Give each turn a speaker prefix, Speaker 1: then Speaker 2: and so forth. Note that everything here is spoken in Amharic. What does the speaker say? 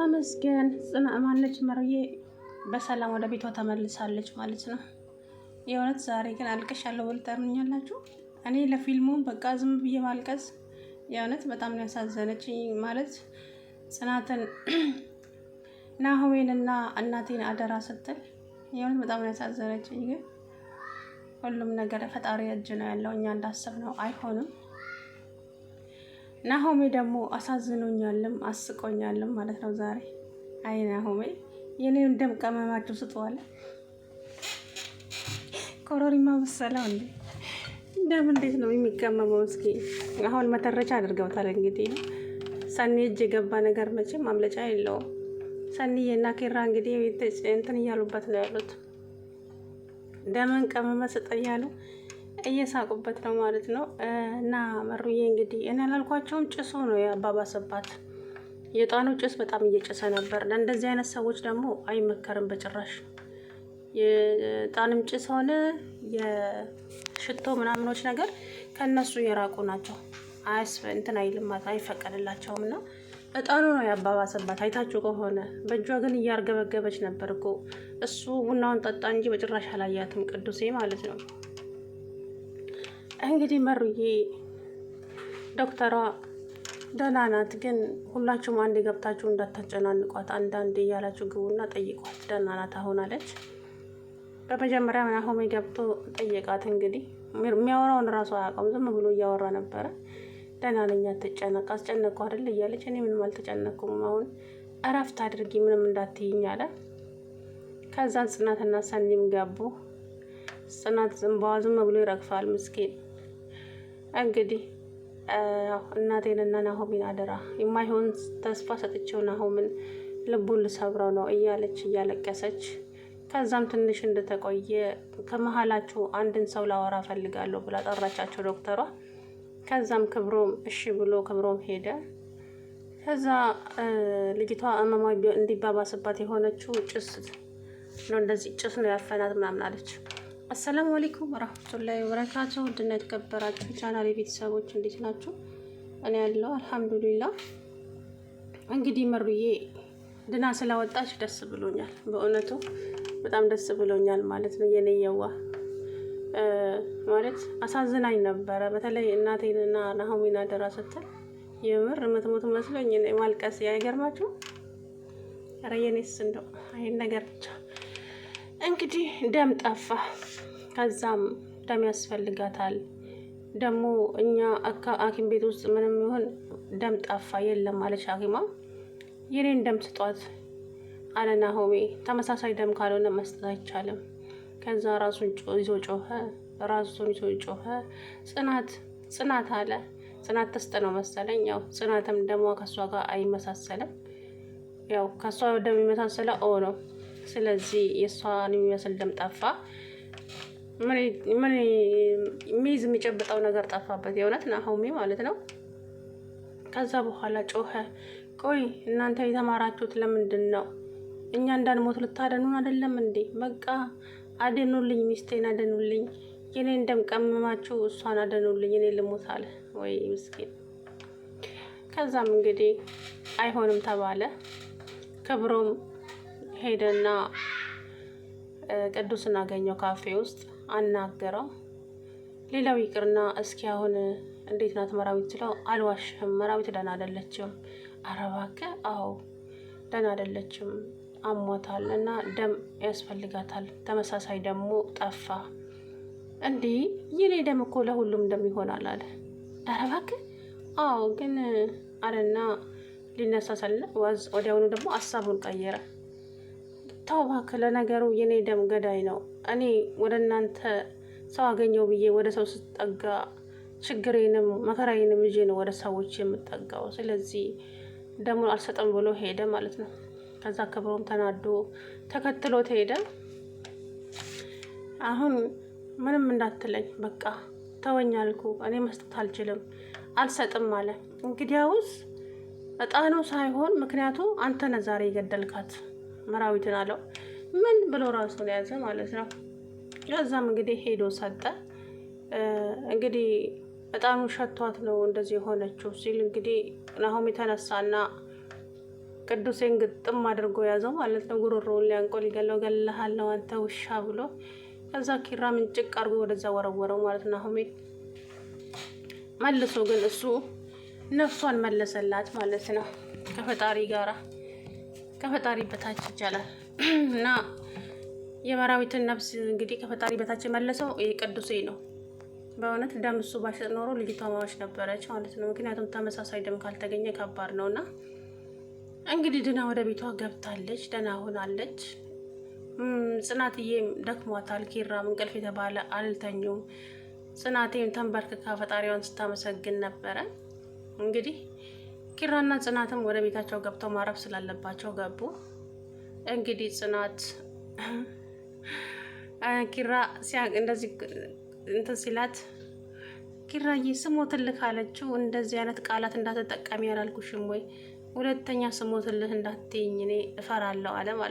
Speaker 1: ተመስገን ማነች መሩዬ በሰላም ወደ ቤቷ ተመልሳለች ማለት ነው። የእውነት ዛሬ ግን አልቅሻለሁ ብል ታምኛላችሁ? እኔ ለፊልሙ በቃ ዝም ብዬ ማልቀስ የእውነት በጣም ነው ያሳዘነችኝ። ማለት ጽናትን ናሆሜንና እናቴን አደራ ስትል የእውነት በጣም ነው ያሳዘነችኝ። ግን ሁሉም ነገር ፈጣሪ እጅ ነው ያለው፣ እኛ እንዳሰብነው አይሆንም። ናሆሜ ደግሞ አሳዝኖኛልም አስቆኛልም ማለት ነው ዛሬ። አይ ናሆሜ የኔን ደም ቀመማችሁ ስጠዋለ ኮሮሪማ መሰለው እንዴ! ደም እንዴት ነው የሚቀመመው? እስኪ አሁን መተረቻ አድርገውታል። እንግዲህ ሰኒ እጅ የገባ ነገር መቼም ማምለጫ የለውም። ሰኒዬና ኪራ እንግዲህ እንትን እያሉበት ነው ያሉት። ደምን ቀመመ ስጠ እያሉ እየሳቁበት ነው ማለት ነው። እና መሩዬ እንግዲህ እኔ አላልኳቸውም፣ ጭሱ ነው ያባባሰባት። የጣኑ ጭስ በጣም እየጨሰ ነበር። ለእንደዚህ አይነት ሰዎች ደግሞ አይመከርም በጭራሽ። የጣንም ጭስ ሆነ የሽቶ ምናምኖች ነገር ከነሱ የራቁ ናቸው። እንትን አይልም አይፈቀድላቸውም። እና እጣኑ ነው ያባባሰባት። አይታችሁ ከሆነ በእጇ ግን እያርገበገበች ነበር እኮ። እሱ ቡናውን ጠጣ እንጂ በጭራሽ አላያትም ቅዱሴ ማለት ነው። እንግዲህ መሩዬ ዶክተሯ ደህና ናት፣ ግን ሁላችሁም አንድ ገብታችሁ እንዳታጨናንቋት፣ አንዳንድ እያላችሁ ግቡና ጠይቋት። ደህና ናት አሁን አለች። በመጀመሪያ ናሆሜ ገብቶ ጠየቃት። እንግዲህ የሚያወራውን እራሱ አያውቀውም፣ ዝም ብሎ እያወራ ነበረ። ደህና ነኝ አትጨነቅ፣ አስጨነቁ አይደል እያለች፣ እኔ ምንም አልተጨነኩም፣ አሁን እረፍት አድርጊ ምንም እንዳትይኝ አለ። ከዛን ጽናትና ሰኒም ገቡ። ጽናት ዝንባዋ ዝም ብሎ ይረግፋል ምስኪን። እንግዲህ እናቴንና ናሆሜን አደራ፣ የማይሆን ተስፋ ሰጥቼው ናሆምን ልቡን ልሰብረው ነው እያለች እያለቀሰች፣ ከዛም ትንሽ እንደተቆየ ከመሀላችሁ አንድን ሰው ላወራ ፈልጋለሁ ብላ ጠራቻቸው ዶክተሯ። ከዛም ክብሮም እሺ ብሎ ክብሮም ሄደ። ከዛ ልጅቷ እመማ እንዲባባስባት የሆነችው ጭስ ነው፣ እንደዚህ ጭስ ነው ያፈናት ምናምን አለች። አሰላሙ አለይኩም ወራህመቱላሂ ወበረካቱ። ውድና የተከበራችሁ ቻናሌ ቤተሰቦች እንዴት ናችሁ? እኔ ያለው አልሐምዱሊላህ። እንግዲህ መሩዬ ድና ስለወጣች ደስ ብሎኛል፣ በእውነቱ በጣም ደስ ብሎኛል ማለት ነው። የኔ የዋ ማለት አሳዝናኝ ነበረ። በተለይ እናቴንና ናሆሜን አደራ ስትል የምር የምትሞት መስሎኝ ማልቀስ አይገርማችሁ? ኧረ የኔስ እንደው አይን ነገር ብቻ። እንግዲህ ደም ጠፋ። ከዛም ደም ያስፈልጋታል። ደግሞ እኛ ሐኪም ቤት ውስጥ ምንም ይሁን ደም ጠፋ የለም አለች ሐኪማ። የኔን ደም ስጧት አለ ናሆሜ። ተመሳሳይ ደም ካልሆነ መስጠት አይቻልም። ከዛ ራሱን ይዞ ጮኸ። ጽናት አለ። ጽናት ተስጠ ነው መሰለኝ። ያው ጽናትም ደሟ ከሷ ጋር አይመሳሰልም። ያው ከሷ ደም የሚመሳሰለው ኦ ነው። ስለዚህ የእሷን የሚመስል ደም ጠፋ። ምን የሚይዝ የሚጨብጠው ነገር ጠፋበት፣ የእውነት ናሆሜ ማለት ነው። ከዛ በኋላ ጮኸ። ቆይ እናንተ የተማራችሁት ለምንድን ነው? እኛ እንዳንሞት ልታደኑን አይደለም እንዴ? በቃ አደኑልኝ፣ ሚስቴን አደኑልኝ፣ የኔን ደም ቀመማችሁ፣ እሷን አደኑልኝ፣ እኔ ልሞት አለ። ወይ ምስኪን። ከዛም እንግዲህ አይሆንም ተባለ። ክብሮም ሄደና ቅዱስን አገኘው ካፌ ውስጥ አናገረው። ሌላው ይቅርና እስኪ አሁን እንዴት ናት መራዊት ስለው፣ አልዋሽም መራዊት ደህና አይደለችም። ኧረ እባክህ አዎ ደህና አይደለችም፣ አሟታል እና ደም ያስፈልጋታል። ተመሳሳይ ደግሞ ጠፋ። እንዲህ የኔ ደም እኮ ለሁሉም ደም ይሆናል አለ። ኧረ እባክህ አዎ ግን አለና ሊነሳሳል። ወዲያውኑ ደግሞ ሀሳቡን ቀየረ። ተው እባክህ፣ ለነገሩ የኔ ደም ገዳይ ነው። እኔ ወደ እናንተ ሰው አገኘው ብዬ ወደ ሰው ስጠጋ ችግሬንም መከራዬንም ይዤ ነው ወደ ሰዎች የምጠጋው። ስለዚህ ደሙን አልሰጠም ብሎ ሄደ ማለት ነው። ከዛ ክብሮም ተናዶ ተከትሎት ሄደ። አሁን ምንም እንዳትለኝ በቃ ተወኝ አልኩ፣ እኔ መስጠት አልችልም አልሰጥም አለ። እንግዲያውስ እጣኑ ሳይሆን ምክንያቱ አንተ ነህ ዛሬ የገደልካት መራዊትን አለው። ምን ብሎ ራሱን ያዘ ማለት ነው። ከዛም እንግዲህ ሄዶ ሰጠ። እንግዲህ እጣኑ ሸቷት ነው እንደዚህ የሆነችው ሲል እንግዲህ ናሆሜ ተነሳና ቅዱሴን ግጥም አድርጎ ያዘው ማለት ነው። ጉሮሮውን ሊያንቆ ሊገለው ገለሃለሁ አንተ ውሻ ብሎ ከዛ ኪራ ምንጭቅ አድርጎ ወደዛ ወረወረው ማለት ነው። ናሆሜ መልሶ ግን እሱ ነፍሷን መለሰላት ማለት ነው። ከፈጣሪ ጋራ ከፈጣሪ በታች ይቻላል እና የመራዊትን ነፍስ እንግዲህ ከፈጣሪ በታች የመለሰው ቅዱሴ ነው። በእውነት ደም እሱ ባይሰጥ ኖሮ ልጅቷ ማዋሽ ነበረች ማለት ነው። ምክንያቱም ተመሳሳይ ደም ካልተገኘ ከባድ ነው እና እንግዲህ ድና ወደ ቤቷ ገብታለች፣ ደህና ሆናለች። ጽናትዬም ደክሟታል። ኪራም እንቅልፍ የተባለ አልተኙም። ጽናቴም ተንበርክካ ፈጣሪዋን ስታመሰግን ነበረ። እንግዲህ ኪራና ጽናትም ወደ ቤታቸው ገብተው ማረፍ ስላለባቸው ገቡ። እንግዲህ ጽናት ኪራ እንደዚህ እንትን ሲላት ኪራዬ ስሞትልህ አለችው። እንደዚህ አይነት ቃላት እንዳትጠቀሚ ያላልኩሽም ወይ? ሁለተኛ ስሞትልህ እንዳትይኝ እኔ እፈራለሁ አለ ማለት